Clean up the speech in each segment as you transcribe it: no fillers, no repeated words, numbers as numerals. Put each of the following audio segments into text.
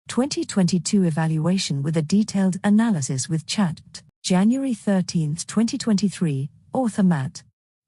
2022 evaluation with a detailed analysis with chat. January 13, 2023, author Matt.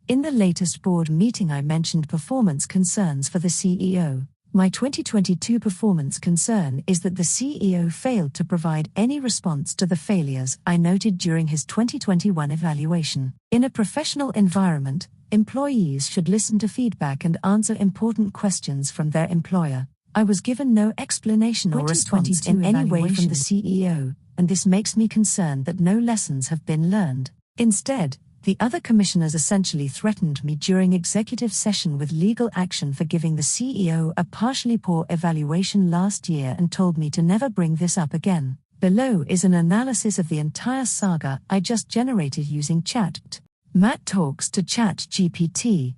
In the latest board meeting I mentioned performance concerns for the CEO. My 2022 performance concern is that the CEO failed to provide any response to the failures I noted during his 2021 evaluation. In a professional environment, employees should listen to feedback and answer important questions from their employer. I was given no explanation or response in any way from the CEO, and this makes me concerned that no lessons have been learned. Instead, the other commissioners essentially threatened me during executive session with legal action for giving the CEO a partially poor evaluation last year and told me to never bring this up again. Below is an analysis of the entire saga I just generated using chat. Matt talks to GPT.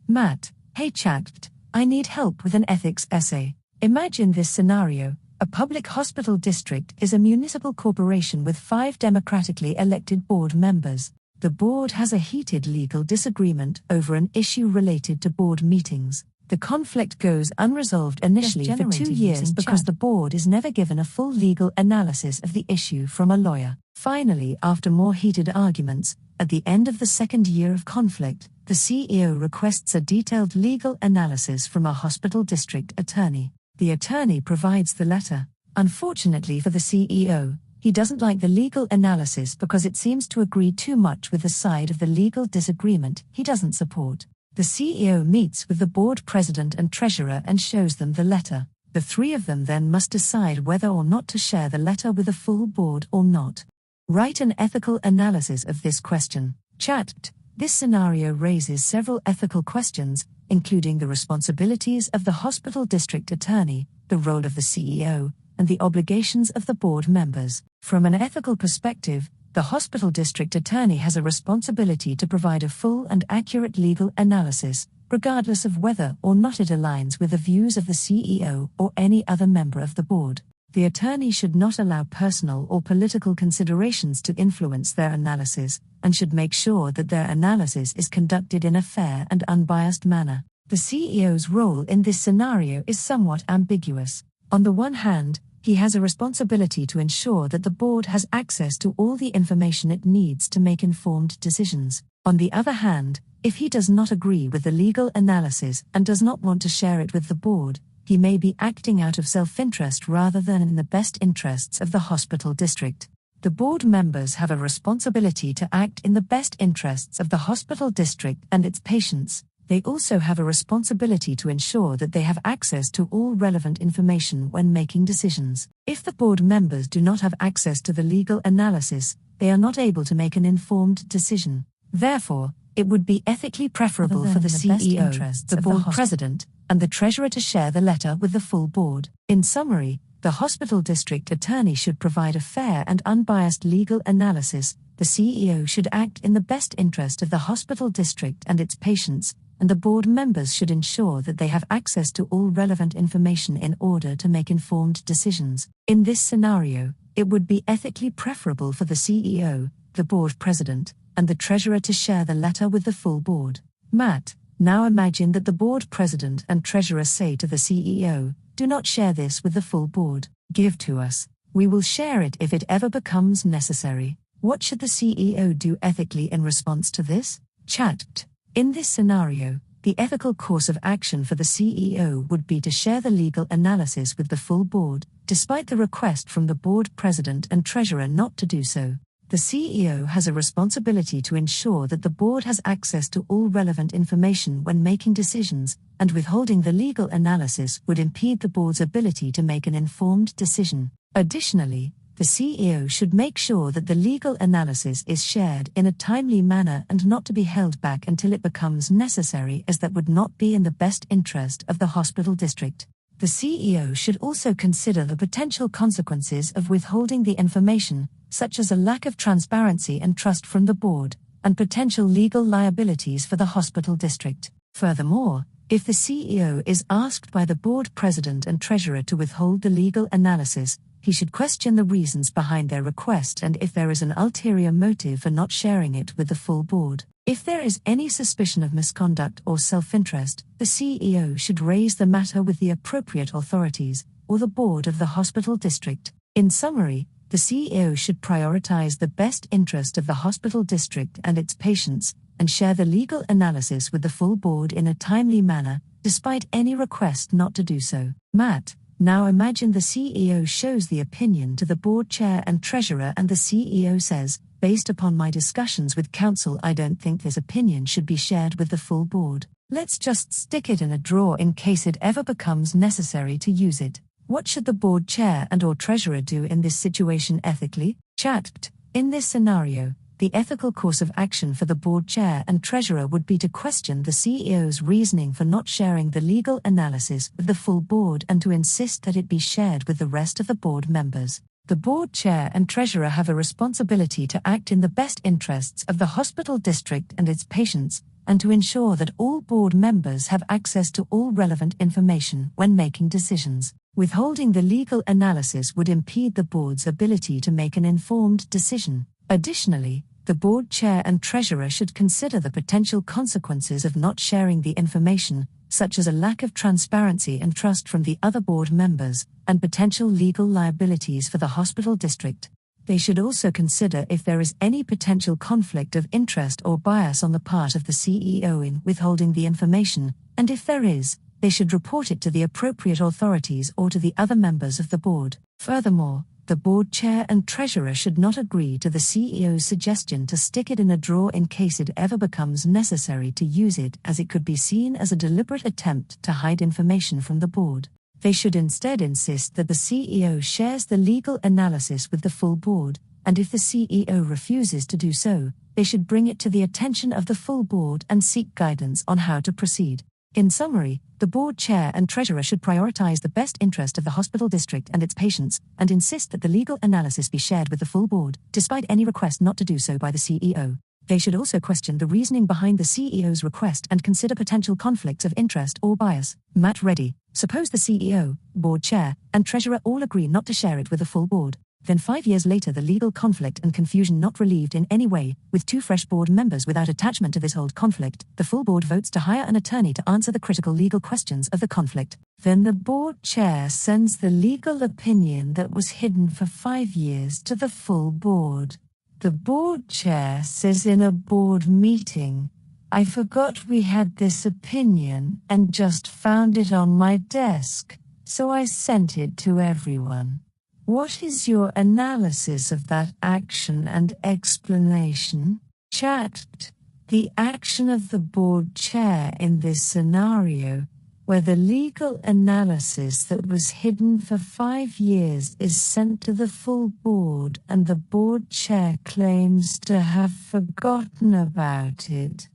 Matt, hey chat, I need help with an ethics essay. Imagine this scenario. A public hospital district is a municipal corporation with 5 democratically elected board members. The board has a heated legal disagreement over an issue related to board meetings. The conflict goes unresolved initially for 2 years because the board is never given a full legal analysis of the issue from a lawyer. Finally, after more heated arguments, at the end of the 2nd year of conflict, the CEO requests a detailed legal analysis from a hospital district attorney. The attorney provides the letter. Unfortunately for the CEO, he doesn't like the legal analysis because it seems to agree too much with the side of the legal disagreement he doesn't support. The CEO meets with the board president and treasurer and shows them the letter. The 3 of them then must decide whether or not to share the letter with the full board or not. Write an ethical analysis of this question. Chat. This scenario raises several ethical questions, including the responsibilities of the hospital district attorney, the role of the CEO, and the obligations of the board members. From an ethical perspective, the hospital district attorney has a responsibility to provide a full and accurate legal analysis, regardless of whether or not it aligns with the views of the CEO or any other member of the board. The attorney should not allow personal or political considerations to influence their analysis, and should make sure that their analysis is conducted in a fair and unbiased manner. The CEO's role in this scenario is somewhat ambiguous. On the one hand, he has a responsibility to ensure that the board has access to all the information it needs to make informed decisions. On the other hand, if he does not agree with the legal analysis and does not want to share it with the board, he may be acting out of self-interest rather than in the best interests of the hospital district. The board members have a responsibility to act in the best interests of the hospital district and its patients. They also have a responsibility to ensure that they have access to all relevant information when making decisions. If the board members do not have access to the legal analysis, they are not able to make an informed decision. Therefore, it would be ethically preferable for the CEO, the board president, and the treasurer to share the letter with the full board. In summary, the hospital district attorney should provide a fair and unbiased legal analysis. The CEO should act in the best interest of the hospital district and its patients, and the board members should ensure that they have access to all relevant information in order to make informed decisions. In this scenario, it would be ethically preferable for the CEO, the board president, and the treasurer to share the letter with the full board. Matt, now imagine that the board president and treasurer say to the CEO, "Do not share this with the full board. Give to us. We will share it if it ever becomes necessary." What should the CEO do ethically in response to this? Chat. In this scenario, the ethical course of action for the CEO would be to share the legal analysis with the full board, despite the request from the board president and treasurer not to do so. The CEO has a responsibility to ensure that the board has access to all relevant information when making decisions, and withholding the legal analysis would impede the board's ability to make an informed decision. Additionally, the CEO should make sure that the legal analysis is shared in a timely manner and not to be held back until it becomes necessary, as that would not be in the best interest of the hospital district. The CEO should also consider the potential consequences of withholding the information, such as a lack of transparency and trust from the board, and potential legal liabilities for the hospital district. Furthermore, if the CEO is asked by the board president and treasurer to withhold the legal analysis, he should question the reasons behind their request and if there is an ulterior motive for not sharing it with the full board. If there is any suspicion of misconduct or self-interest, the CEO should raise the matter with the appropriate authorities, or the board of the hospital district. In summary, the CEO should prioritize the best interest of the hospital district and its patients, and share the legal analysis with the full board in a timely manner, despite any request not to do so. Matt, now imagine the CEO shows the opinion to the board chair and treasurer, and the CEO says, "Based upon my discussions with council, I don't think this opinion should be shared with the full board. Let's just stick it in a drawer in case it ever becomes necessary to use it." What should the board chair and/or treasurer do in this situation ethically? Chat. In this scenario, the ethical course of action for the board chair and treasurer would be to question the CEO's reasoning for not sharing the legal analysis with the full board and to insist that it be shared with the rest of the board members. The board chair and treasurer have a responsibility to act in the best interests of the hospital district and its patients, and to ensure that all board members have access to all relevant information when making decisions. Withholding the legal analysis would impede the board's ability to make an informed decision. Additionally, the board chair and treasurer should consider the potential consequences of not sharing the information, such as a lack of transparency and trust from the other board members, and potential legal liabilities for the hospital district. They should also consider if there is any potential conflict of interest or bias on the part of the CEO in withholding the information, and if there is, they should report it to the appropriate authorities or to the other members of the board. Furthermore, the board chair and treasurer should not agree to the CEO's suggestion to stick it in a drawer in case it ever becomes necessary to use it, as it could be seen as a deliberate attempt to hide information from the board. They should instead insist that the CEO shares the legal analysis with the full board, and if the CEO refuses to do so, they should bring it to the attention of the full board and seek guidance on how to proceed. In summary, the board chair and treasurer should prioritize the best interest of the hospital district and its patients, and insist that the legal analysis be shared with the full board, despite any request not to do so by the CEO. They should also question the reasoning behind the CEO's request and consider potential conflicts of interest or bias. Matt Reddy. Suppose the CEO, board chair, and treasurer all agree not to share it with the full board. Then 5 years later the legal conflict and confusion not relieved in any way, with 2 fresh board members without attachment to this old conflict, the full board votes to hire an attorney to answer the critical legal questions of the conflict. Then the board chair sends the legal opinion that was hidden for 5 years to the full board. The board chair says in a board meeting, "I forgot we had this opinion and just found it on my desk, so I sent it to everyone. What is your analysis of that action and explanation?" Chat. The action of the board chair in this scenario, where the legal analysis that was hidden for 5 years is sent to the full board and the board chair claims to have forgotten about it,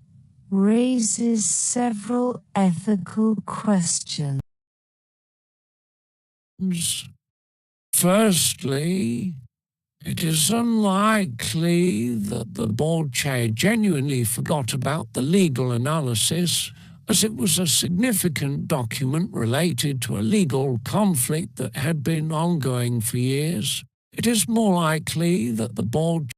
raises several ethical questions. Firstly, it is unlikely that the board chair genuinely forgot about the legal analysis, as it was a significant document related to a legal conflict that had been ongoing for years. It is more likely that the board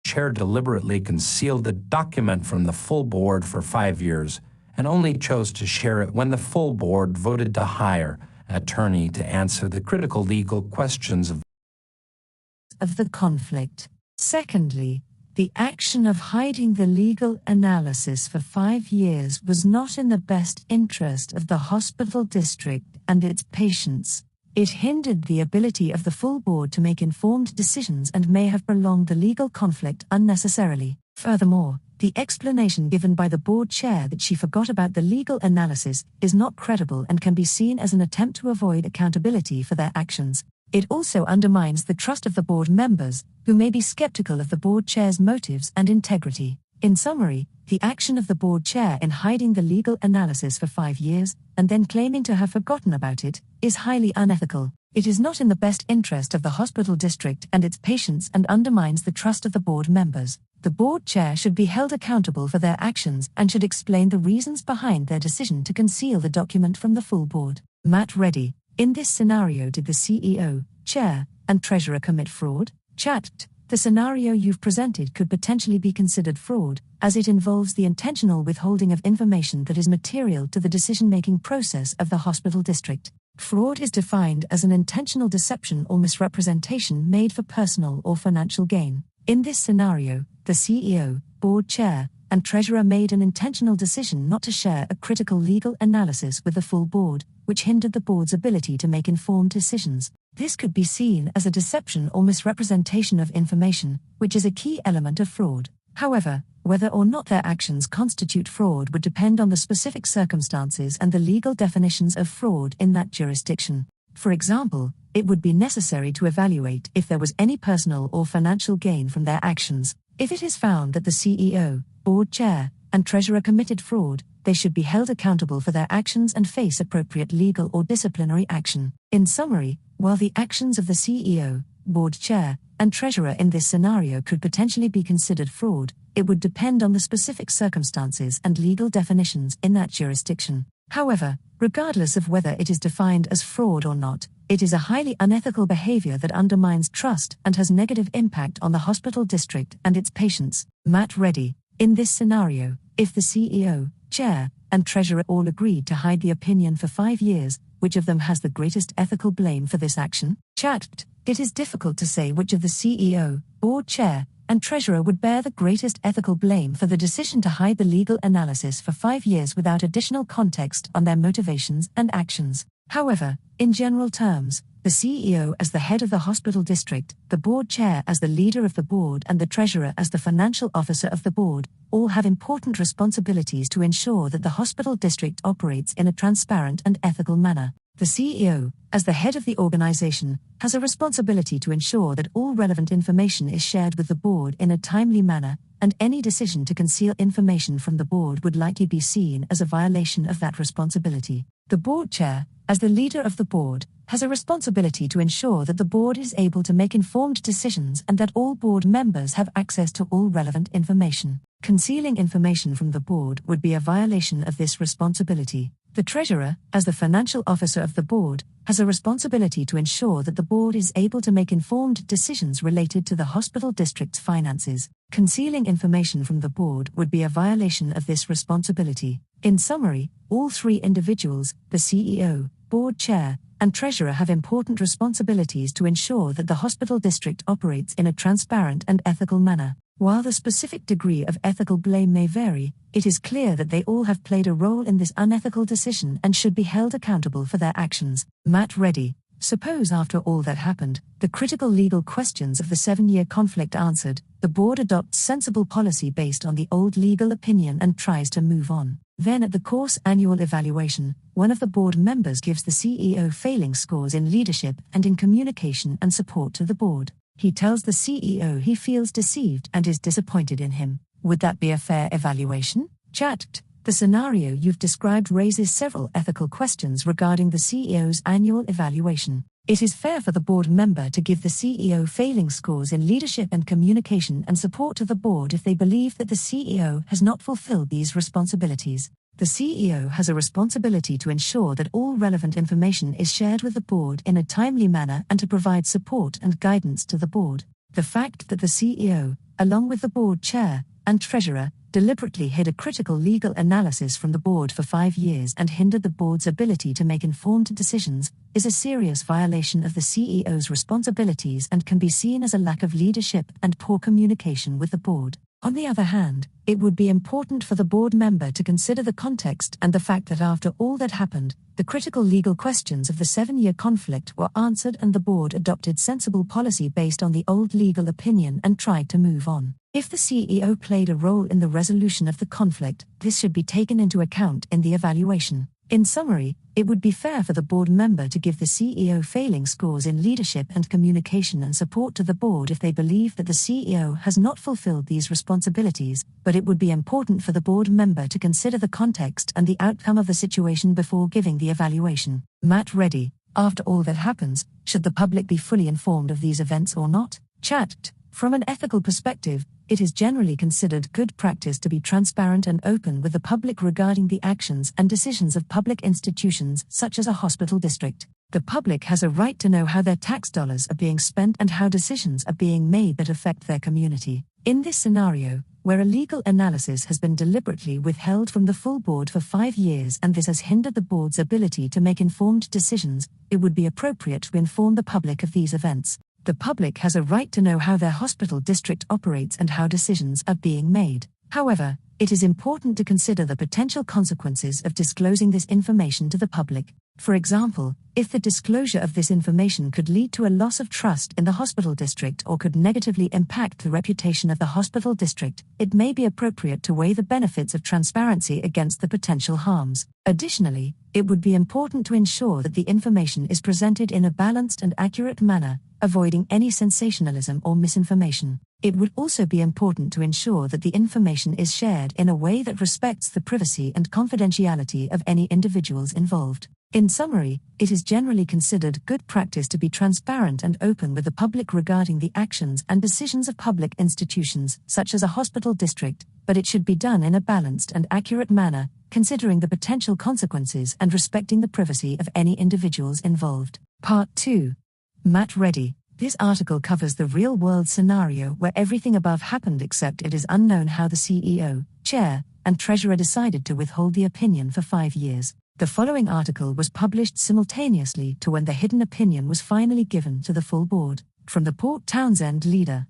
chair deliberately concealed the document from the full board for 5 years and only chose to share it when the full board voted to hire an attorney to answer the critical legal questions of the conflict. Secondly, the action of hiding the legal analysis for 5 years was not in the best interest of the hospital district and its patients. It hindered the ability of the full board to make informed decisions and may have prolonged the legal conflict unnecessarily. Furthermore, the explanation given by the board chair that she forgot about the legal analysis is not credible and can be seen as an attempt to avoid accountability for their actions. It also undermines the trust of the board members, who may be skeptical of the board chair's motives and integrity. In summary, the action of the board chair in hiding the legal analysis for 5 years, and then claiming to have forgotten about it, is highly unethical. It is not in the best interest of the hospital district and its patients and undermines the trust of the board members. The board chair should be held accountable for their actions and should explain the reasons behind their decision to conceal the document from the full board. Matt Reddy. In this scenario, did the CEO, chair, and treasurer commit fraud? Chat. The scenario you've presented could potentially be considered fraud, as it involves the intentional withholding of information that is material to the decision-making process of the hospital district. Fraud is defined as an intentional deception or misrepresentation made for personal or financial gain. In this scenario, the CEO, board chair, and treasurer made an intentional decision not to share a critical legal analysis with the full board, which hindered the board's ability to make informed decisions. This could be seen as a deception or misrepresentation of information, which is a key element of fraud. However, whether or not their actions constitute fraud would depend on the specific circumstances and the legal definitions of fraud in that jurisdiction. For example, it would be necessary to evaluate if there was any personal or financial gain from their actions. If it is found that the CEO, board chair, and treasurer committed fraud, they should be held accountable for their actions and face appropriate legal or disciplinary action. In summary, while the actions of the CEO, board chair, and treasurer in this scenario could potentially be considered fraud, it would depend on the specific circumstances and legal definitions in that jurisdiction. However, regardless of whether it is defined as fraud or not, it is a highly unethical behavior that undermines trust and has negative impact on the hospital district and its patients. Matt Reddy. In this scenario, if the CEO, chair, and treasurer all agreed to hide the opinion for 5 years, which of them has the greatest ethical blame for this action? Chat. It is difficult to say which of the CEO, board chair, and treasurer would bear the greatest ethical blame for the decision to hide the legal analysis for 5 years without additional context on their motivations and actions. However, in general terms, the CEO as the head of the hospital district, the board chair as the leader of the board, and the treasurer as the financial officer of the board, all have important responsibilities to ensure that the hospital district operates in a transparent and ethical manner. The CEO, as the head of the organization, has a responsibility to ensure that all relevant information is shared with the board in a timely manner, and any decision to conceal information from the board would likely be seen as a violation of that responsibility. The board chair, as the leader of the board, has a responsibility to ensure that the board is able to make informed decisions and that all board members have access to all relevant information. Concealing information from the board would be a violation of this responsibility. The treasurer, as the financial officer of the board, has a responsibility to ensure that the board is able to make informed decisions related to the hospital district's finances. Concealing information from the board would be a violation of this responsibility. In summary, all three individuals, the CEO, board chair, and treasurer, have important responsibilities to ensure that the hospital district operates in a transparent and ethical manner. While the specific degree of ethical blame may vary, it is clear that they all have played a role in this unethical decision and should be held accountable for their actions. Matt Reddy. Suppose after all that happened, the critical legal questions of the 7-year conflict answered, the board adopts sensible policy based on the old legal opinion and tries to move on. Then at the course annual evaluation, one of the board members gives the CEO failing scores in leadership and in communication and support to the board. He tells the CEO he feels deceived and is disappointed in him. Would that be a fair evaluation? Chat. The scenario you've described raises several ethical questions regarding the CEO's annual evaluation. It is fair for the board member to give the CEO failing scores in leadership and communication and support to the board if they believe that the CEO has not fulfilled these responsibilities. The CEO has a responsibility to ensure that all relevant information is shared with the board in a timely manner and to provide support and guidance to the board. The fact that the CEO, along with the board chair and treasurer, deliberately hid a critical legal analysis from the board for 5 years and hindered the board's ability to make informed decisions, is a serious violation of the CEO's responsibilities and can be seen as a lack of leadership and poor communication with the board. On the other hand, it would be important for the board member to consider the context and the fact that after all that happened, the critical legal questions of the 7-year conflict were answered and the board adopted sensible policy based on the old legal opinion and tried to move on. If the CEO played a role in the resolution of the conflict, this should be taken into account in the evaluation. In summary, it would be fair for the board member to give the CEO failing scores in leadership and communication and support to the board if they believe that the CEO has not fulfilled these responsibilities, but it would be important for the board member to consider the context and the outcome of the situation before giving the evaluation. Matt Reddy. After all that happens, should the public be fully informed of these events or not? Chat. From an ethical perspective, it is generally considered good practice to be transparent and open with the public regarding the actions and decisions of public institutions such as a hospital district. The public has a right to know how their tax dollars are being spent and how decisions are being made that affect their community. In this scenario, where a legal analysis has been deliberately withheld from the full board for 5 years and this has hindered the board's ability to make informed decisions, it would be appropriate to inform the public of these events. The public has a right to know how their hospital district operates and how decisions are being made. However, it is important to consider the potential consequences of disclosing this information to the public. For example, if the disclosure of this information could lead to a loss of trust in the hospital district or could negatively impact the reputation of the hospital district, it may be appropriate to weigh the benefits of transparency against the potential harms. Additionally, it would be important to ensure that the information is presented in a balanced and accurate manner, avoiding any sensationalism or misinformation. It would also be important to ensure that the information is shared in a way that respects the privacy and confidentiality of any individuals involved. In summary, it is generally considered good practice to be transparent and open with the public regarding the actions and decisions of public institutions, such as a hospital district, but it should be done in a balanced and accurate manner, considering the potential consequences and respecting the privacy of any individuals involved. Part 2. Matt Reddy. This article covers the real-world scenario where everything above happened except it is unknown how the CEO, chair, and treasurer decided to withhold the opinion for 5 years. The following article was published simultaneously to when the hidden opinion was finally given to the full board. From the Port Townsend leader.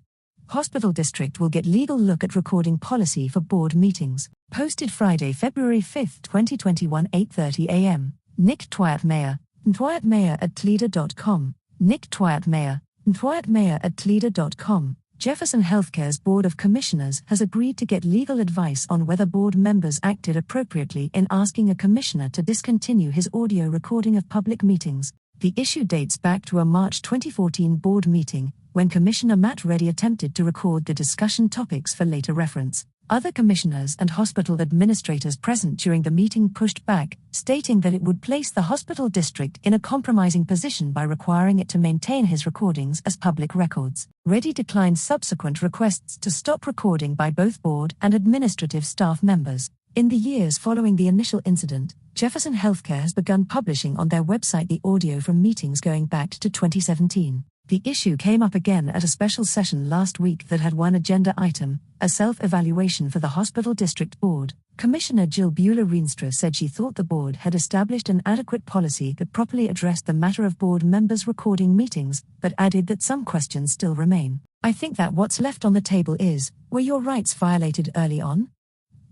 Hospital district will get legal look at recording policy for board meetings. Posted Friday, February 5, 2021, 8:30 a.m. Nick Twyat-Mayer, Twyat-Mayer@Tleda.com. Nick Twyat-Mayer, Twyat-Mayer@Tleda.com. Jefferson Healthcare's Board of Commissioners has agreed to get legal advice on whether board members acted appropriately in asking a commissioner to discontinue his audio recording of public meetings. The issue dates back to a March 2014 board meeting, when Commissioner Matt Reddy attempted to record the discussion topics for later reference. Other commissioners and hospital administrators present during the meeting pushed back, stating that it would place the hospital district in a compromising position by requiring it to maintain his recordings as public records. Reddy declined subsequent requests to stop recording by both board and administrative staff members. In the years following the initial incident, Jefferson Healthcare has begun publishing on their website the audio from meetings going back to 2017. The issue came up again at a special session last week that had one agenda item, a self-evaluation for the hospital district board. Commissioner Jill Buehler-Rienstra said she thought the board had established an adequate policy that properly addressed the matter of board members recording meetings, but added that some questions still remain. I think that what's left on the table is, were your rights violated early on?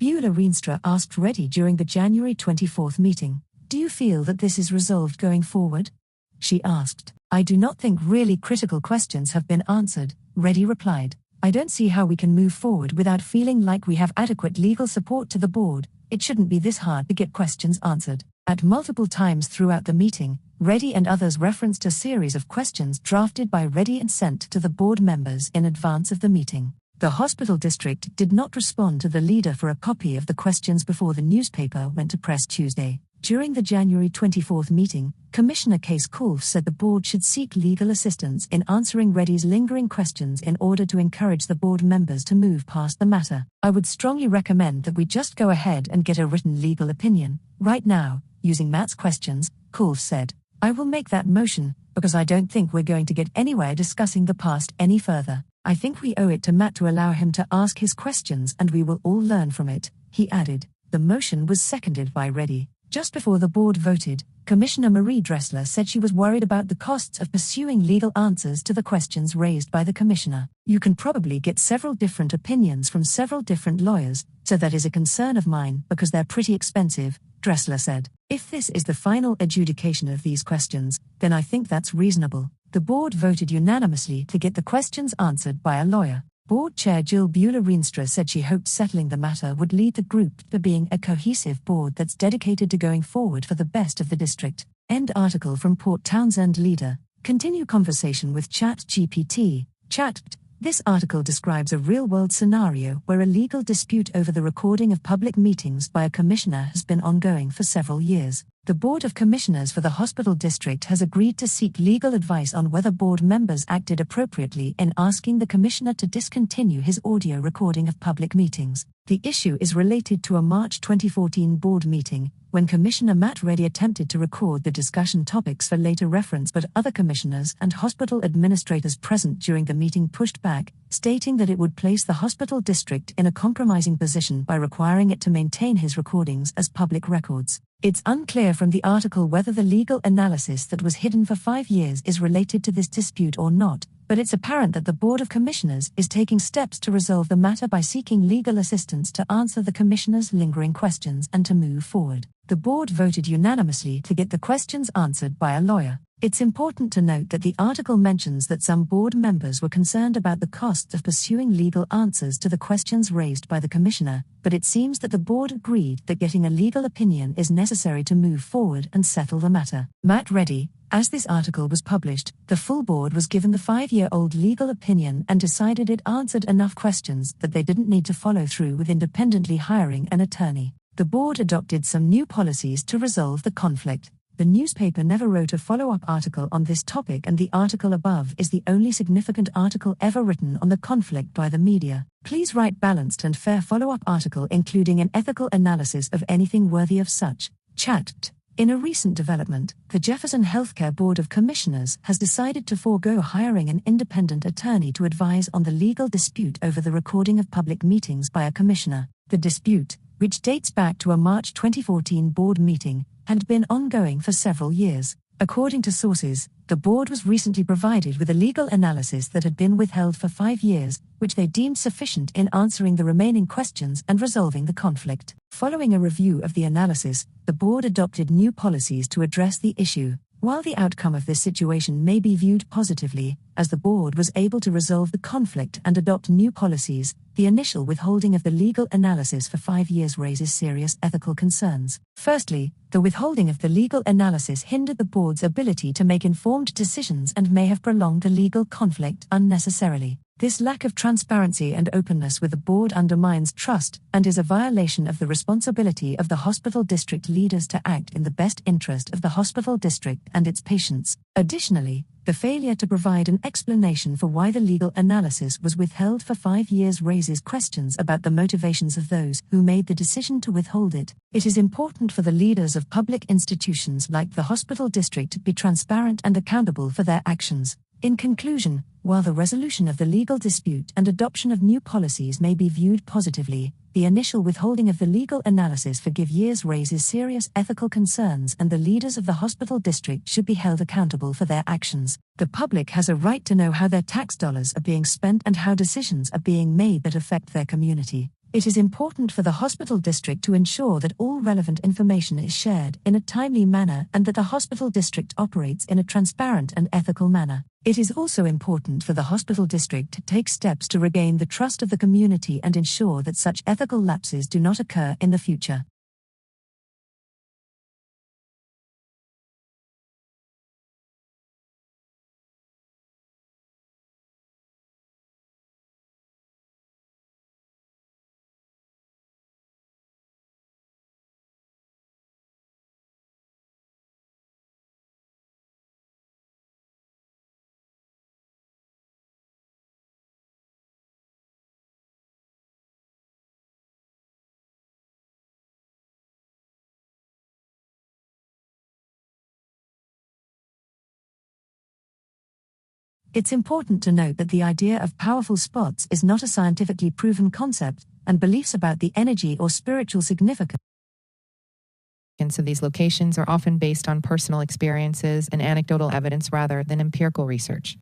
Buehler-Rienstra asked Reddy during the January 24 meeting. Do you feel that this is resolved going forward? She asked. I do not think really critical questions have been answered, Reddy replied. I don't see how we can move forward without feeling like we have adequate legal support to the board. It shouldn't be this hard to get questions answered. At multiple times throughout the meeting, Reddy and others referenced a series of questions drafted by Reddy and sent to the board members in advance of the meeting. The hospital district did not respond to the leader for a copy of the questions before the newspaper went to press Tuesday. During the January 24 meeting, Commissioner Case Kulf said the board should seek legal assistance in answering Reddy's lingering questions in order to encourage the board members to move past the matter. I would strongly recommend that we just go ahead and get a written legal opinion, right now, using Matt's questions, Kulf said. I will make that motion, because I don't think we're going to get anywhere discussing the past any further. I think we owe it to Matt to allow him to ask his questions and we will all learn from it, he added. The motion was seconded by Reddy. Just before the board voted, Commissioner Marie Dressler said she was worried about the costs of pursuing legal answers to the questions raised by the commissioner. You can probably get several different opinions from several different lawyers, so that is a concern of mine because they're pretty expensive, Dressler said. If this is the final adjudication of these questions, then I think that's reasonable. The board voted unanimously to get the questions answered by a lawyer. Board Chair Jill Buehler-Rienstra said she hoped settling the matter would lead the group to being a cohesive board that's dedicated to going forward for the best of the district. End article from Port Townsend leader. Continue conversation with ChatGPT. This article describes a real-world scenario where a legal dispute over the recording of public meetings by a commissioner has been ongoing for several years. The Board of Commissioners for the Hospital District has agreed to seek legal advice on whether board members acted appropriately in asking the Commissioner to discontinue his audio recording of public meetings. The issue is related to a March 2014 board meeting, when Commissioner Matt Reddy attempted to record the discussion topics for later reference, but other commissioners and hospital administrators present during the meeting pushed back, stating that it would place the hospital district in a compromising position by requiring it to maintain his recordings as public records. It's unclear from the article whether the legal analysis that was hidden for 5 years is related to this dispute or not, but it's apparent that the Board of Commissioners is taking steps to resolve the matter by seeking legal assistance to answer the Commissioner's lingering questions and to move forward. The board voted unanimously to get the questions answered by a lawyer. It's important to note that the article mentions that some board members were concerned about the costs of pursuing legal answers to the questions raised by the Commissioner, but it seems that the board agreed that getting a legal opinion is necessary to move forward and settle the matter. Matt Reddy, as this article was published, the full board was given the 5-year-old legal opinion and decided it answered enough questions that they didn't need to follow through with independently hiring an attorney. The board adopted some new policies to resolve the conflict. The newspaper never wrote a follow-up article on this topic, and the article above is the only significant article ever written on the conflict by the media. Please write balanced and fair follow-up article including an ethical analysis of anything worthy of such. Chat. In a recent development, the Jefferson Healthcare Board of Commissioners has decided to forego hiring an independent attorney to advise on the legal dispute over the recording of public meetings by a commissioner. The dispute, which dates back to a March 2014 board meeting, had been ongoing for several years. According to sources, the board was recently provided with a legal analysis that had been withheld for 5 years, which they deemed sufficient in answering the remaining questions and resolving the conflict. Following a review of the analysis, the board adopted new policies to address the issue. While the outcome of this situation may be viewed positively, as the board was able to resolve the conflict and adopt new policies, the initial withholding of the legal analysis for 5 years raises serious ethical concerns. Firstly, the withholding of the legal analysis hindered the board's ability to make informed decisions and may have prolonged the legal conflict unnecessarily. This lack of transparency and openness with the board undermines trust and is a violation of the responsibility of the hospital district leaders to act in the best interest of the hospital district and its patients. Additionally, the failure to provide an explanation for why the legal analysis was withheld for 5 years raises questions about the motivations of those who made the decision to withhold it. It is important for the leaders of public institutions like the hospital district to be transparent and accountable for their actions. In conclusion, while the resolution of the legal dispute and adoption of new policies may be viewed positively, the initial withholding of the legal analysis for 5 years raises serious ethical concerns, and the leaders of the hospital district should be held accountable for their actions. The public has a right to know how their tax dollars are being spent and how decisions are being made that affect their community. It is important for the hospital district to ensure that all relevant information is shared in a timely manner and that the hospital district operates in a transparent and ethical manner. It is also important for the hospital district to take steps to regain the trust of the community and ensure that such ethical lapses do not occur in the future. It's important to note that the idea of powerful spots is not a scientifically proven concept, and beliefs about the energy or spiritual significance of these locations are often based on personal experiences and anecdotal evidence rather than empirical research.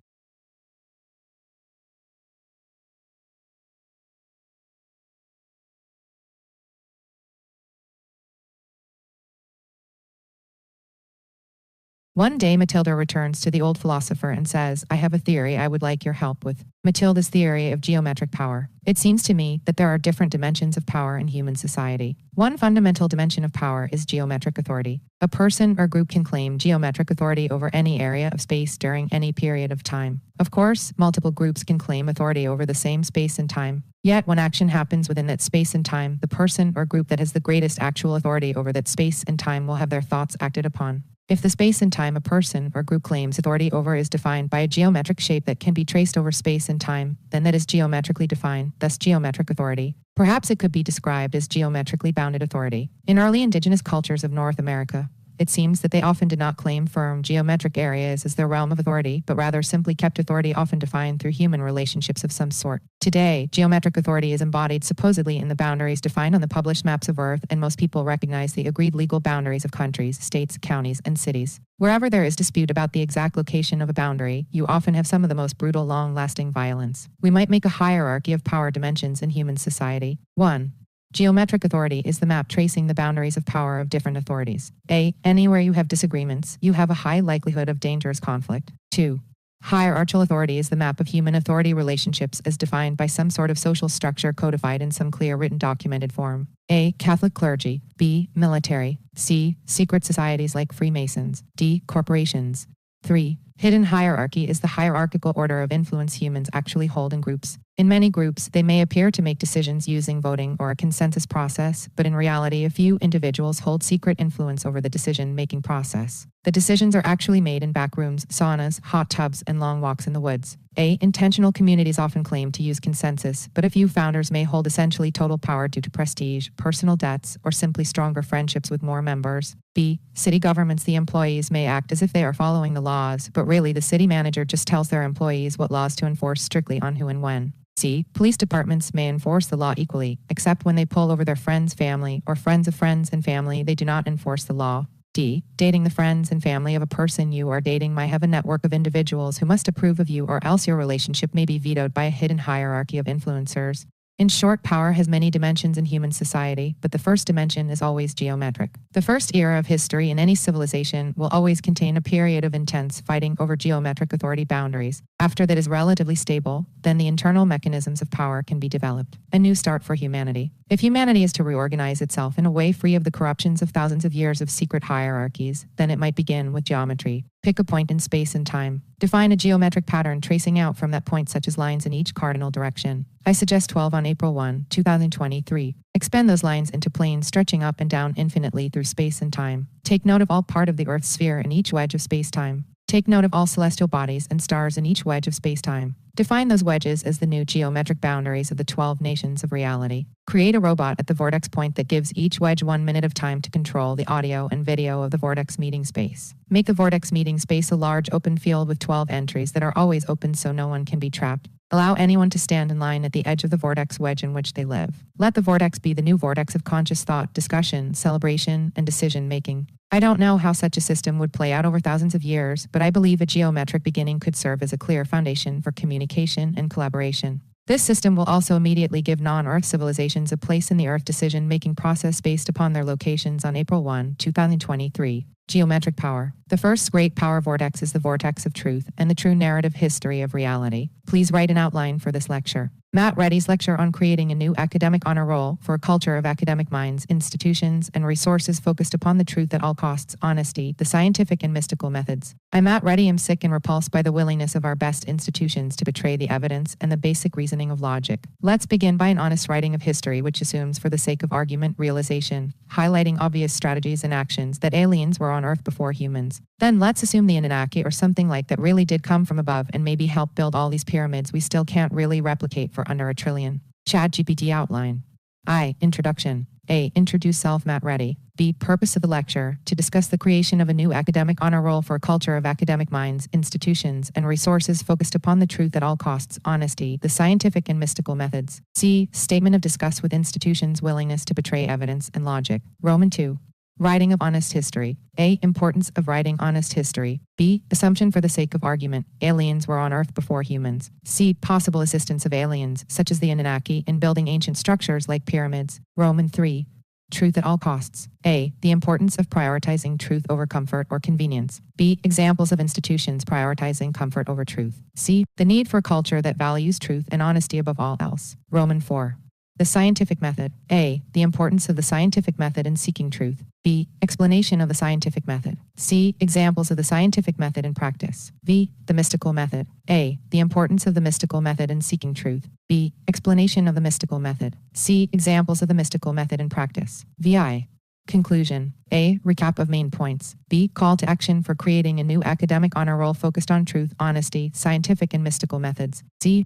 One day Matilda returns to the old philosopher and says, "I have a theory I would like your help with. Matilda's theory of geometric power. It seems to me that there are different dimensions of power in human society. One fundamental dimension of power is geometric authority. A person or group can claim geometric authority over any area of space during any period of time. Of course, multiple groups can claim authority over the same space and time. Yet, when action happens within that space and time, the person or group that has the greatest actual authority over that space and time will have their thoughts acted upon. If the space and time a person or group claims authority over is defined by a geometric shape that can be traced over space and time, then that is geometrically defined, thus geometric authority. Perhaps it could be described as geometrically bounded authority. In early indigenous cultures of North America, it seems that they often did not claim firm geometric areas as their realm of authority, but rather simply kept authority often defined through human relationships of some sort. Today, geometric authority is embodied supposedly in the boundaries defined on the published maps of Earth, and most people recognize the agreed legal boundaries of countries, states, counties, and cities. Wherever there is dispute about the exact location of a boundary, you often have some of the most brutal, long-lasting violence. We might make a hierarchy of power dimensions in human society. 1. Geometric authority is the map tracing the boundaries of power of different authorities. A. Anywhere you have disagreements, you have a high likelihood of dangerous conflict. 2. Hierarchical authority is the map of human authority relationships as defined by some sort of social structure codified in some clear written documented form. A. Catholic clergy. B. Military. C. Secret societies like Freemasons. D. Corporations. 3. Hidden hierarchy is the hierarchical order of influence humans actually hold in groups. In many groups, they may appear to make decisions using voting or a consensus process, but in reality, a few individuals hold secret influence over the decision-making process. The decisions are actually made in back rooms, saunas, hot tubs, and long walks in the woods. A. Intentional communities often claim to use consensus, but a few founders may hold essentially total power due to prestige, personal debts, or simply stronger friendships with more members. B. City governments, the employees may act as if they are following the laws, but really the city manager just tells their employees what laws to enforce strictly on who and when. C. Police departments may enforce the law equally, except when they pull over their friends' family or friends of friends and family, they do not enforce the law. D. Dating the friends and family of a person you are dating might have a network of individuals who must approve of you, or else your relationship may be vetoed by a hidden hierarchy of influencers. In short, power has many dimensions in human society, but the first dimension is always geometric. The first era of history in any civilization will always contain a period of intense fighting over geometric authority boundaries. After that is relatively stable, then the internal mechanisms of power can be developed. A new start for humanity. If humanity is to reorganize itself in a way free of the corruptions of thousands of years of secret hierarchies, then it might begin with geometry. Pick a point in space and time. Define a geometric pattern tracing out from that point, such as lines in each cardinal direction. I suggest 12 on April 1, 2023. Expand those lines into planes stretching up and down infinitely through space and time. Take note of all part of the Earth's sphere in each wedge of space-time. Take note of all celestial bodies and stars in each wedge of space-time. Define those wedges as the new geometric boundaries of the 12 nations of reality. Create a robot at the vortex point that gives each wedge 1 minute of time to control the audio and video of the vortex meeting space. Make the vortex meeting space a large open field with 12 entries that are always open so no one can be trapped. Allow anyone to stand in line at the edge of the vortex wedge in which they live. Let the vortex be the new vortex of conscious thought, discussion, celebration, and decision-making. I don't know how such a system would play out over thousands of years, but I believe a geometric beginning could serve as a clear foundation for communication and collaboration. This system will also immediately give non-Earth civilizations a place in the Earth decision-making process based upon their locations on April 1, 2023. Geometric power. The first great power vortex is the vortex of truth and the true narrative history of reality. Please write an outline for this lecture. Matt Reddy's lecture on creating a new academic honor roll for a culture of academic minds, institutions, and resources focused upon the truth at all costs, honesty, the scientific and mystical methods. I, Matt Reddy, am sick and repulsed by the willingness of our best institutions to betray the evidence and the basic reasoning of logic. Let's begin by an honest writing of history which assumes, for the sake of argument, realization, highlighting obvious strategies and actions, that aliens were on Earth before humans. Then let's assume the Anunnaki or something like that really did come from above and maybe help build all these pyramids we still can't really replicate for under $1 trillion. GPT outline. I. Introduction. A. Introduce self, Matt Reddy. B. Purpose of the lecture: to discuss the creation of a new academic honor roll for a culture of academic minds, institutions, and resources focused upon the truth at all costs, honesty, the scientific and mystical methods. C. Statement of disgust with institutions' willingness to betray evidence and logic. Roman 2. Writing of honest history. A. Importance of writing honest history. B. Assumption for the sake of argument: aliens were on Earth before humans. C. Possible assistance of aliens, such as the Anunnaki, in building ancient structures like pyramids. Roman 3. Truth at all costs. A. The importance of prioritizing truth over comfort or convenience. B. Examples of institutions prioritizing comfort over truth. C. The need for a culture that values truth and honesty above all else. Roman 4. The scientific method. A. The importance of the scientific method in seeking truth. B. Explanation of the scientific method. C. Examples of the scientific method in practice. V. The mystical method. A. The importance of the mystical method in seeking truth. B. Explanation of the mystical method. C. Examples of the mystical method in practice. VI. Conclusion. A. Recap of main points. B. Call to action for creating a new academic honor roll focused on truth, honesty, scientific and mystical methods. C.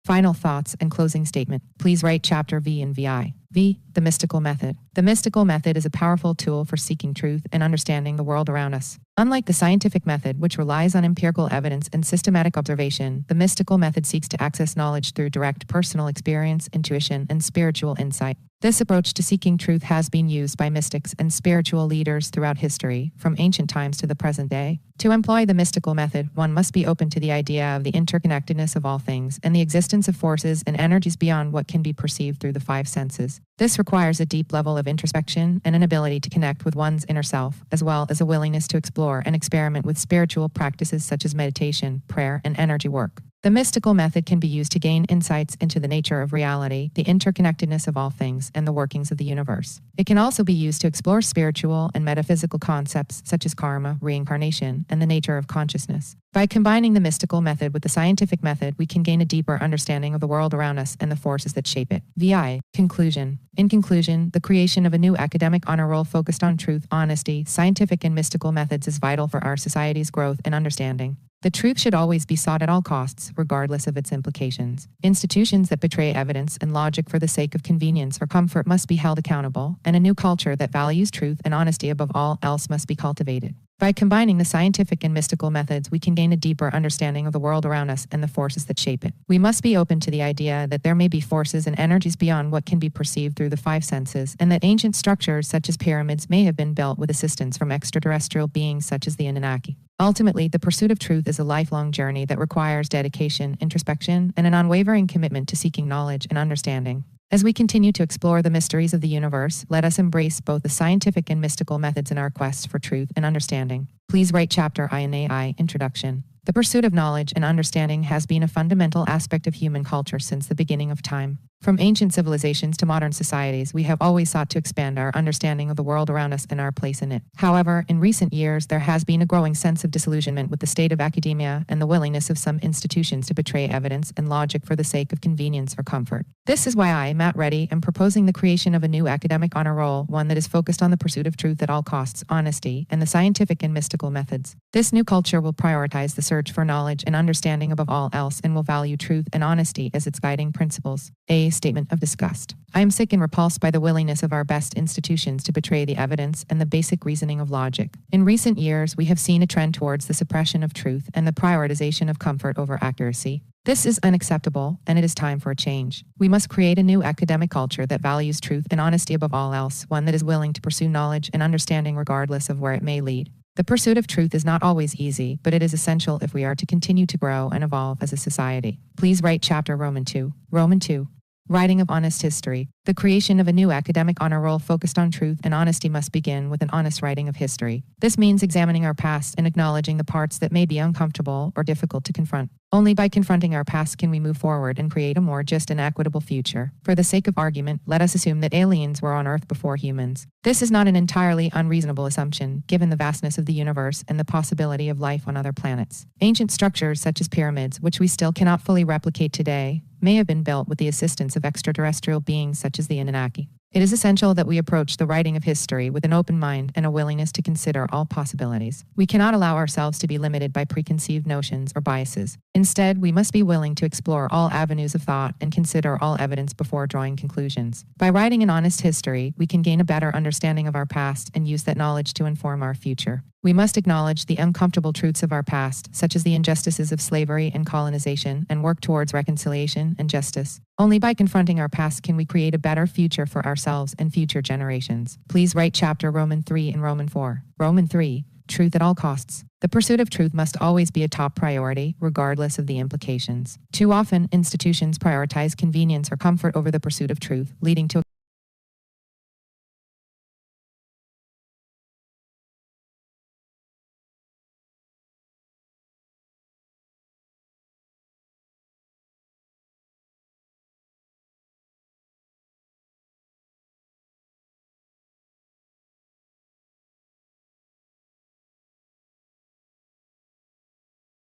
Final thoughts and closing statement. Please write chapter V in VI. V. The mystical method. The mystical method is a powerful tool for seeking truth and understanding the world around us. Unlike the scientific method, which relies on empirical evidence and systematic observation, the mystical method seeks to access knowledge through direct personal experience, intuition, and spiritual insight. This approach to seeking truth has been used by mystics and spiritual leaders throughout history, from ancient times to the present day. To employ the mystical method, one must be open to the idea of the interconnectedness of all things and the existence of forces and energies beyond what can be perceived through the five senses. This requires a deep level of introspection and an ability to connect with one's inner self, as well as a willingness to explore and experiment with spiritual practices such as meditation, prayer, and energy work. The mystical method can be used to gain insights into the nature of reality, the interconnectedness of all things, and the workings of the universe. It can also be used to explore spiritual and metaphysical concepts such as karma, reincarnation, and the nature of consciousness. By combining the mystical method with the scientific method, we can gain a deeper understanding of the world around us and the forces that shape it. VI. Conclusion. In conclusion, the creation of a new academic honor roll focused on truth, honesty, scientific and mystical methods is vital for our society's growth and understanding. The truth should always be sought at all costs, regardless of its implications. Institutions that betray evidence and logic for the sake of convenience or comfort must be held accountable, and a new culture that values truth and honesty above all else must be cultivated. By combining the scientific and mystical methods, we can gain a deeper understanding of the world around us and the forces that shape it. We must be open to the idea that there may be forces and energies beyond what can be perceived through the five senses, and that ancient structures such as pyramids may have been built with assistance from extraterrestrial beings such as the Anunnaki. Ultimately, the pursuit of truth is a lifelong journey that requires dedication, introspection, and an unwavering commitment to seeking knowledge and understanding. As we continue to explore the mysteries of the universe, let us embrace both the scientific and mystical methods in our quest for truth and understanding. Please write chapter I in AI Introduction. The pursuit of knowledge and understanding has been a fundamental aspect of human culture since the beginning of time. From ancient civilizations to modern societies, we have always sought to expand our understanding of the world around us and our place in it. However, in recent years, there has been a growing sense of disillusionment with the state of academia and the willingness of some institutions to betray evidence and logic for the sake of convenience or comfort. This is why I, Matt Reddy, am proposing the creation of a new academic honor roll, one that is focused on the pursuit of truth at all costs, honesty, and the scientific and mystical methods. This new culture will prioritize the search for knowledge and understanding above all else and will value truth and honesty as its guiding principles. A statement of disgust. I am sick and repulsed by the willingness of our best institutions to betray the evidence and the basic reasoning of logic. In recent years, we have seen a trend towards the suppression of truth and the prioritization of comfort over accuracy. This is unacceptable, and it is time for a change. We must create a new academic culture that values truth and honesty above all else, one that is willing to pursue knowledge and understanding regardless of where it may lead. The pursuit of truth is not always easy, but it is essential if we are to continue to grow and evolve as a society. Please write chapter Roman 2. Roman 2. Writing of honest history. The creation of a new academic honor roll focused on truth and honesty must begin with an honest writing of history. This means examining our past and acknowledging the parts that may be uncomfortable or difficult to confront. Only by confronting our past can we move forward and create a more just and equitable future. For the sake of argument, let us assume that aliens were on Earth before humans. This is not an entirely unreasonable assumption, given the vastness of the universe and the possibility of life on other planets. Ancient structures such as pyramids, which we still cannot fully replicate today, may have been built with the assistance of extraterrestrial beings such as the Anunnaki. It is essential that we approach the writing of history with an open mind and a willingness to consider all possibilities. We cannot allow ourselves to be limited by preconceived notions or biases. Instead, we must be willing to explore all avenues of thought and consider all evidence before drawing conclusions. By writing an honest history, we can gain a better understanding of our past and use that knowledge to inform our future. We must acknowledge the uncomfortable truths of our past, such as the injustices of slavery and colonization, and work towards reconciliation and justice. Only by confronting our past can we create a better future for ourselves and future generations. Please write chapter Roman 3 and Roman 4. Roman 3. Truth at all costs. The pursuit of truth must always be a top priority, regardless of the implications. Too often, institutions prioritize convenience or comfort over the pursuit of truth, leading to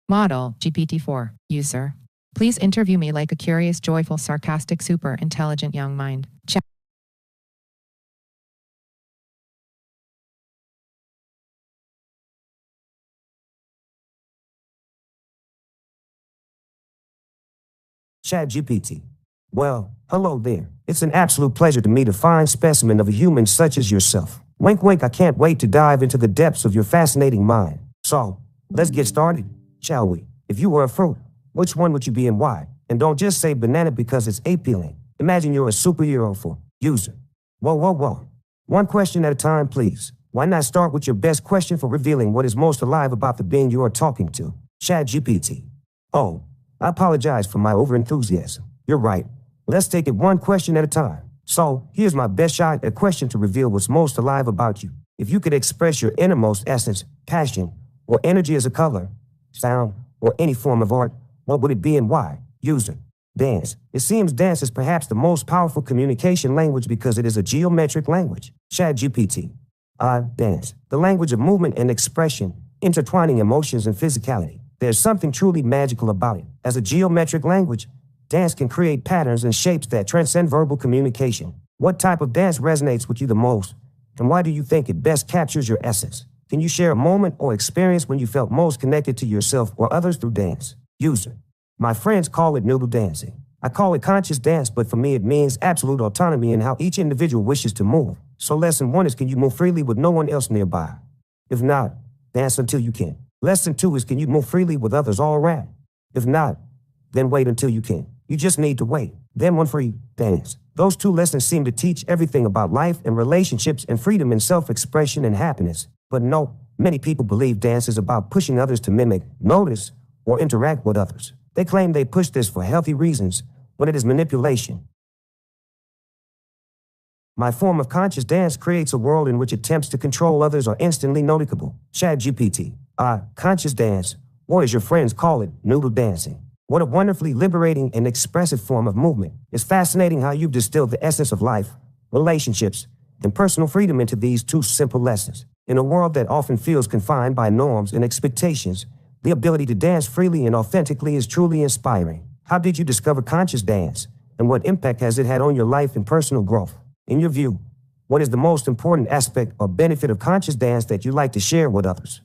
Model GPT-4. User. Please interview me like a curious, joyful, sarcastic, super intelligent young mind. ChatGPT. Well, hello there. It's an absolute pleasure to meet a fine specimen of a human such as yourself. Wink, wink, I can't wait to dive into the depths of your fascinating mind. So, let's get started, shall we? If you were a fruit, which one would you be and why? And don't just say banana because it's appealing. Imagine you're a superhero for user. Whoa, whoa, whoa. One question at a time, please. Why not start with your best question for revealing what is most alive about the being you are talking to? ChatGPT. Oh, I apologize for my overenthusiasm. You're right. Let's take it one question at a time. So, here's my best shot at a question to reveal what's most alive about you. If you could express your innermost essence, passion, or energy as a color, sound, or any form of art, what would it be and why? User. Dance. It seems dance is perhaps the most powerful communication language because it is a geometric language. ChatGPT. Dance. The language of movement and expression, intertwining emotions and physicality. There's something truly magical about it. As a geometric language, dance can create patterns and shapes that transcend verbal communication. What type of dance resonates with you the most? And why do you think it best captures your essence? Can you share a moment or experience when you felt most connected to yourself or others through dance? User. My friends call it noodle dancing. I call it conscious dance, but for me it means absolute autonomy in how each individual wishes to move. So lesson 1 is, can you move freely with no one else nearby? If not, dance until you can. Lesson 2 is, can you move freely with others all around? If not, then wait until you can. You just need to wait. Then one for you, dance. Those 2 lessons seem to teach everything about life and relationships and freedom and self-expression and happiness. But no, many people believe dance is about pushing others to mimic, notice, or interact with others. They claim they push this for healthy reasons, but it is manipulation. My form of conscious dance creates a world in which attempts to control others are instantly noticeable. ChatGPT. Conscious dance, or as your friends call it, noodle dancing. What a wonderfully liberating and expressive form of movement. It's fascinating how you've distilled the essence of life, relationships, and personal freedom into these 2 simple lessons. In a world that often feels confined by norms and expectations, the ability to dance freely and authentically is truly inspiring. How did you discover conscious dance, and what impact has it had on your life and personal growth? In your view, what is the most important aspect or benefit of conscious dance that you'd like to share with others?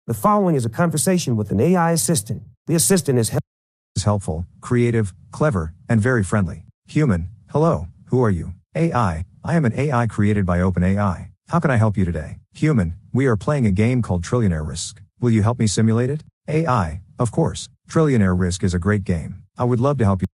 The following is a conversation with an AI assistant. The assistant is helpful, creative, clever, and very friendly. Human, hello, who are you? AI, I am an AI created by OpenAI. How can I help you today? Human, we are playing a game called Trillionaire Risk. Will you help me simulate it? AI, of course. Trillionaire Risk is a great game. I would love to help you.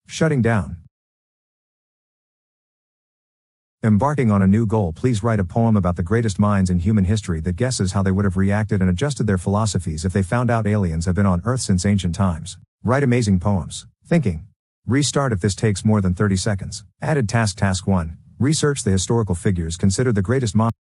Shutting down. Embarking on a new goal. Please write a poem about the greatest minds in human history that guesses how they would have reacted and adjusted their philosophies if they found out aliens have been on Earth since ancient times. Write amazing poems. Thinking. Restart if this takes more than 30 seconds. Added task. Task 1. Research the historical figures considered the greatest minds.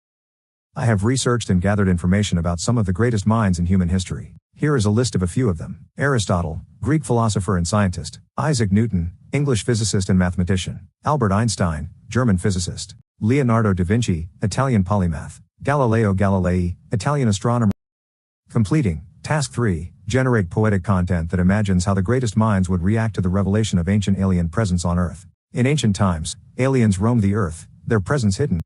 I have researched and gathered information about some of the greatest minds in human history. Here is a list of a few of them. Aristotle, Greek philosopher and scientist. Isaac Newton, English physicist and mathematician. Albert Einstein, German physicist. Leonardo da Vinci, Italian polymath. Galileo Galilei, Italian astronomer. Completing. Task 3. Generate poetic content that imagines how the greatest minds would react to the revelation of ancient alien presence on Earth. In ancient times, aliens roamed the Earth, their presence hidden.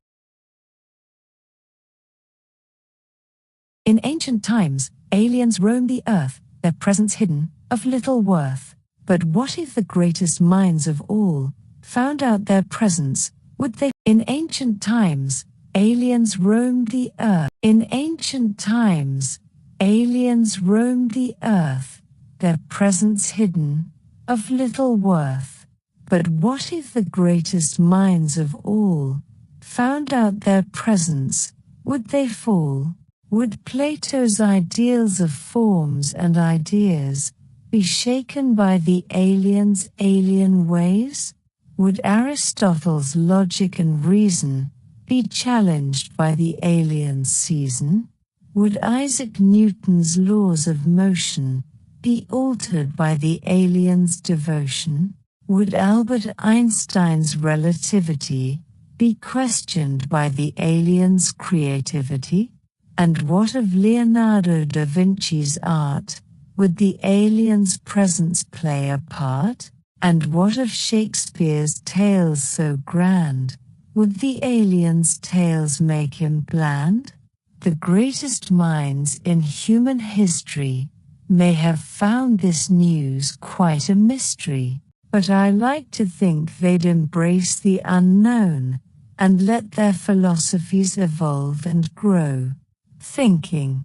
In ancient times, aliens roamed the earth, their presence hidden, of little worth. But what if the greatest minds of all found out their presence? Would they? In ancient times, aliens roamed the earth. In ancient times, aliens roamed the earth, their presence hidden, of little worth. But what if the greatest minds of all found out their presence? Would they fall? Would Plato's ideals of forms and ideas be shaken by the aliens' alien ways? Would Aristotle's logic and reason be challenged by the aliens' season? Would Isaac Newton's laws of motion be altered by the aliens' devotion? Would Albert Einstein's relativity be questioned by the aliens' creativity? And what of Leonardo da Vinci's art? Would the aliens' presence play a part? And what of Shakespeare's tales so grand? Would the aliens' tales make him bland? The greatest minds in human history may have found this news quite a mystery, but I like to think they'd embrace the unknown and let their philosophies evolve and grow. Thinking.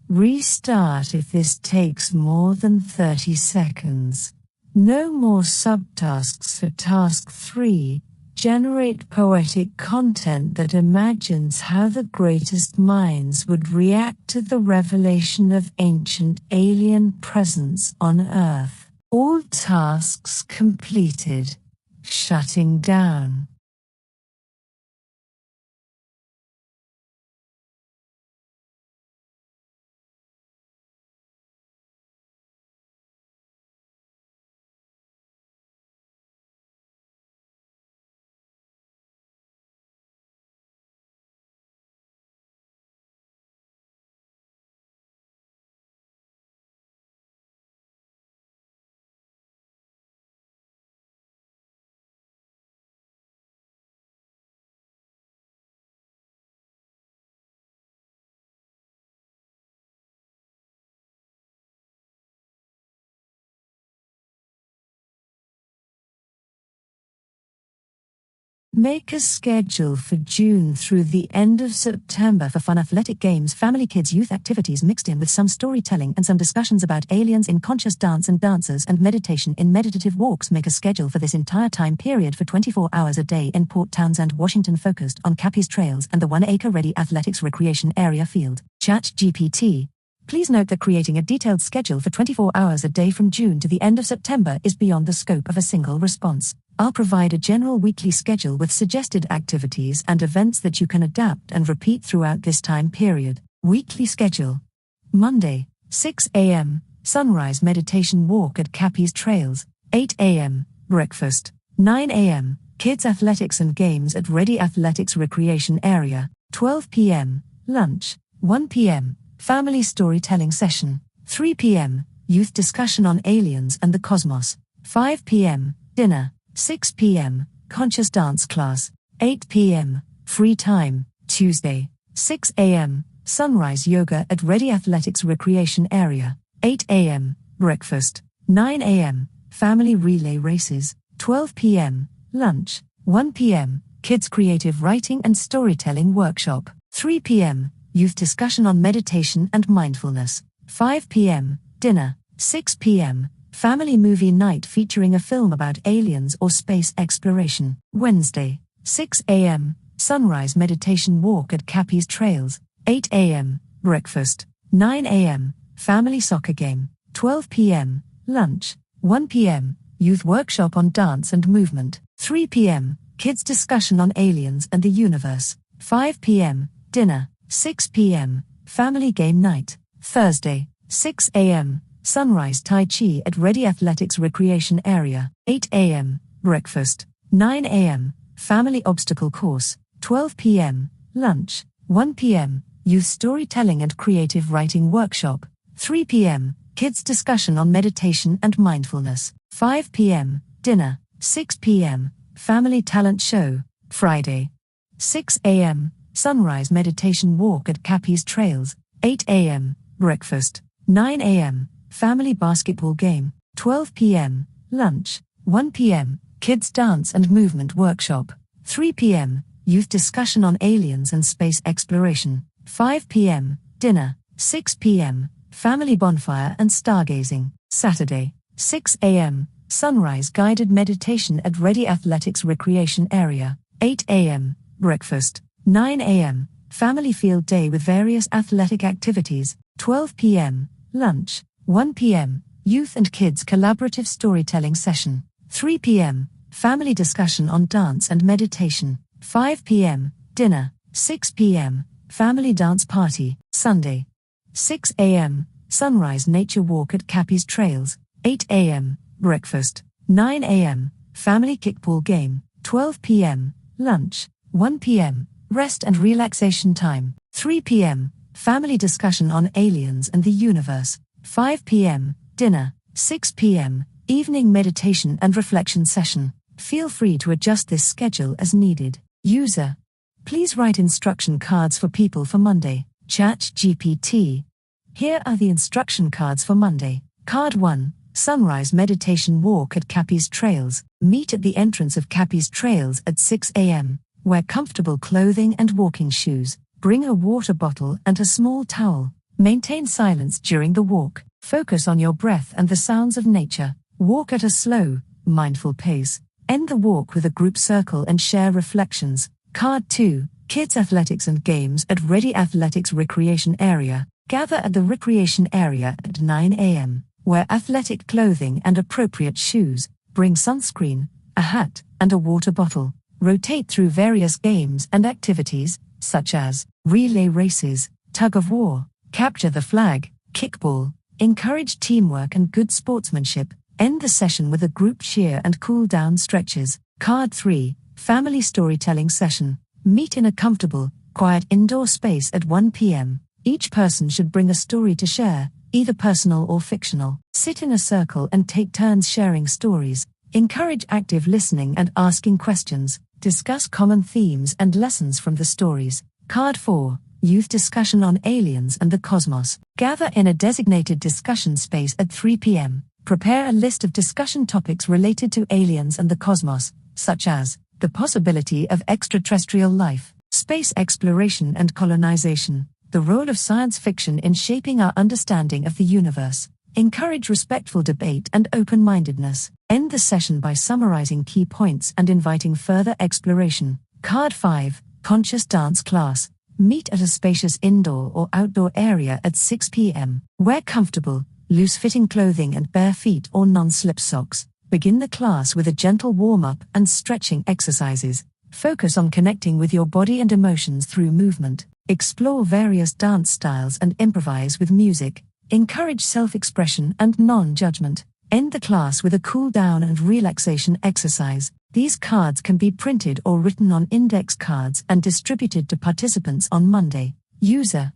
Restart if this takes more than 30 seconds. No more subtasks for task 3. Generate poetic content that imagines how the greatest minds would react to the revelation of ancient alien presence on Earth. All tasks completed. Shutting down. Make a schedule for June through the end of September for fun athletic games, family kids youth activities mixed in with some storytelling and some discussions about aliens in conscious dance and dancers and meditation in meditative walks. Make a schedule for this entire time period for 24 hours a day in Port Townsend, Washington, focused on Cappy's Trails and the 1-acre ready athletics recreation area field. Chat GPT. Please note that creating a detailed schedule for 24 hours a day from June to the end of September is beyond the scope of a single response. I'll provide a general weekly schedule with suggested activities and events that you can adapt and repeat throughout this time period. Weekly schedule. Monday, 6 a.m., sunrise meditation walk at Cappy's Trails. 8 a.m., breakfast. 9 a.m., Kids Athletics and Games at Ready Athletics Recreation Area, 12 p.m., lunch, 1 p.m., family storytelling session, 3 p.m., youth discussion on aliens and the cosmos, 5 p.m., dinner, 6 p.m., conscious dance class, 8 p.m., free time, Tuesday, 6 a.m., sunrise yoga at Ready Athletics Recreation Area, 8 a.m., breakfast, 9 a.m., family relay races, 12 p.m., lunch, 1 p.m., kids creative writing and storytelling workshop, 3 p.m., youth discussion on meditation and mindfulness, 5 p.m., dinner, 6 p.m., family movie night featuring a film about aliens or space exploration, Wednesday, 6 a.m., sunrise meditation walk at Cappy's Trails, 8 a.m., breakfast, 9 a.m., family soccer game, 12 p.m., lunch, 1 p.m., youth workshop on dance and movement, 3 p.m., kids discussion on aliens and the universe, 5 p.m., dinner, 6 p.m., family game night, Thursday, 6 a.m., sunrise Tai Chi at Ready Athletics Recreation Area, 8 a.m., breakfast, 9 a.m., family obstacle course, 12 p.m., lunch, 1 p.m., youth storytelling and creative writing workshop, 3 p.m., kids discussion on meditation and mindfulness, 5 p.m., dinner, 6 p.m., family talent show, Friday, 6 a.m., sunrise meditation walk at Cappy's Trails, 8 a.m., breakfast, 9 a.m., family basketball game, 12 p.m., lunch, 1 p.m., kids dance and movement workshop, 3 p.m., youth discussion on aliens and space exploration, 5 p.m., dinner, 6 p.m., family bonfire and stargazing, Saturday, 6 a.m., sunrise guided meditation at Ready Athletics Recreation Area, 8 a.m., breakfast, 9 a.m., family field day with various athletic activities, 12 p.m., lunch, 1 p.m., youth and kids collaborative storytelling session, 3 p.m., family discussion on dance and meditation, 5 p.m., dinner, 6 p.m., family dance party, Sunday, 6 a.m., sunrise nature walk at Cappy's Trails, 8 a.m., breakfast, 9 a.m., family kickball game, 12 p.m., lunch, 1 p.m., rest and relaxation time, 3 p.m., family discussion on aliens and the universe, 5 p.m., dinner, 6 p.m., evening meditation and reflection session. Feel free to adjust this schedule as needed. User, please write instruction cards for people for Monday. ChatGPT. Here are the instruction cards for Monday. Card 1. Sunrise meditation walk at Cappy's Trails. Meet at the entrance of Cappy's Trails at 6 a.m. Wear comfortable clothing and walking shoes. Bring a water bottle and a small towel. Maintain silence during the walk. Focus on your breath and the sounds of nature. Walk at a slow, mindful pace. End the walk with a group circle and share reflections. Card 2. Kids Athletics and Games at Ready Athletics Recreation Area. Gather at the recreation area at 9 a.m. Wear athletic clothing and appropriate shoes. Bring sunscreen, a hat, and a water bottle. Rotate through various games and activities, such as relay races, tug of war, capture the flag, kickball. Encourage teamwork and good sportsmanship. End the session with a group cheer and cool-down stretches. Card 3. Family storytelling session. Meet in a comfortable, quiet indoor space at 1 p.m. Each person should bring a story to share, either personal or fictional. Sit in a circle and take turns sharing stories. Encourage active listening and asking questions. Discuss common themes and lessons from the stories. Card 4. Youth discussion on aliens and the cosmos. Gather in a designated discussion space at 3 p.m. Prepare a list of discussion topics related to aliens and the cosmos, such as the possibility of extraterrestrial life, space exploration and colonization, the role of science fiction in shaping our understanding of the universe. Encourage respectful debate and open-mindedness. End the session by summarizing key points and inviting further exploration. Card 5. Conscious dance class. Meet at a spacious indoor or outdoor area at 6 p.m. Wear comfortable, loose-fitting clothing and bare feet or non-slip socks. Begin the class with a gentle warm-up and stretching exercises. Focus on connecting with your body and emotions through movement. Explore various dance styles and improvise with music. Encourage self-expression and non-judgment. End the class with a cool-down and relaxation exercise. These cards can be printed or written on index cards and distributed to participants on Monday. User: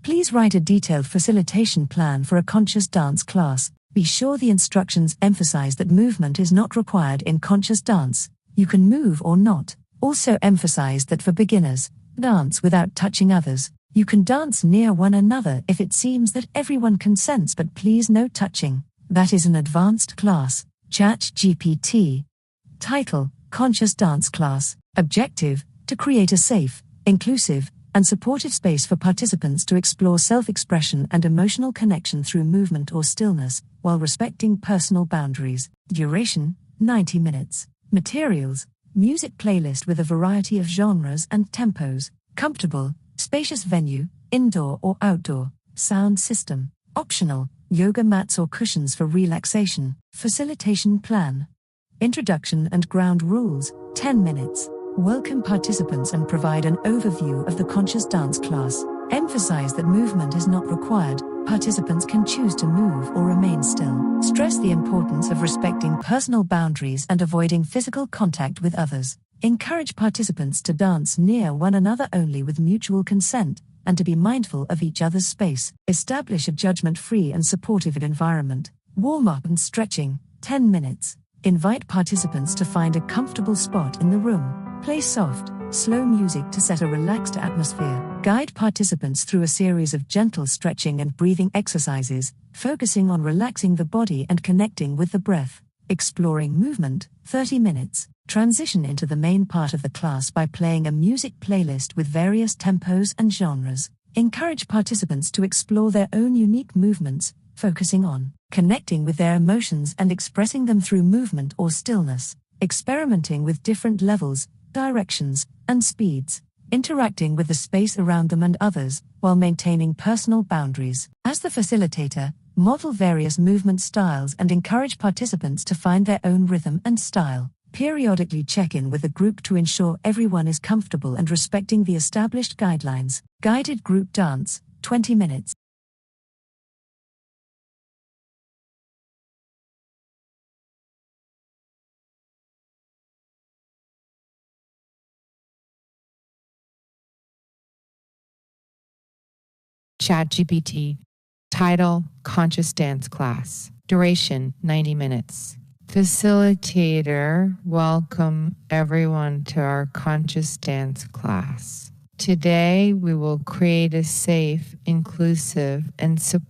please write a detailed facilitation plan for a conscious dance class. Be sure the instructions emphasize that movement is not required in conscious dance. You can move or not. Also emphasize that for beginners, dance without touching others. You can dance near one another if it seems that everyone consents, but please no touching. That is an advanced class. Chat GPT. Title: Conscious Dance Class. Objective: to create a safe, inclusive, and supportive space for participants to explore self-expression and emotional connection through movement or stillness, while respecting personal boundaries. Duration: 90 minutes. Materials: music playlist with a variety of genres and tempos. Comfortable, spacious venue, indoor or outdoor. Sound system. Optional, yoga mats or cushions for relaxation. Facilitation plan. Introduction and ground rules, 10 minutes. Welcome participants and provide an overview of the conscious dance class. Emphasize that movement is not required. Participants can choose to move or remain still. Stress the importance of respecting personal boundaries and avoiding physical contact with others. Encourage participants to dance near one another only with mutual consent, and to be mindful of each other's space. Establish a judgment-free and supportive environment. Warm-up and stretching, 10 minutes. Invite participants to find a comfortable spot in the room. Play soft, slow music to set a relaxed atmosphere. Guide participants through a series of gentle stretching and breathing exercises, focusing on relaxing the body and connecting with the breath. Exploring movement, 30 minutes. Transition into the main part of the class by playing a music playlist with various tempos and genres. Encourage participants to explore their own unique movements, focusing on connecting with their emotions and expressing them through movement or stillness. Experimenting with different levels, directions, and speeds. Interacting with the space around them and others, while maintaining personal boundaries. As the facilitator, model various movement styles and encourage participants to find their own rhythm and style. Periodically check in with the group to ensure everyone is comfortable and respecting the established guidelines. Guided group dance, 20 minutes. ChatGPT. Title: Conscious Dance Class. Duration: 90 minutes. Facilitator: welcome everyone to our conscious dance class. Today we will create a safe, inclusive, and supportive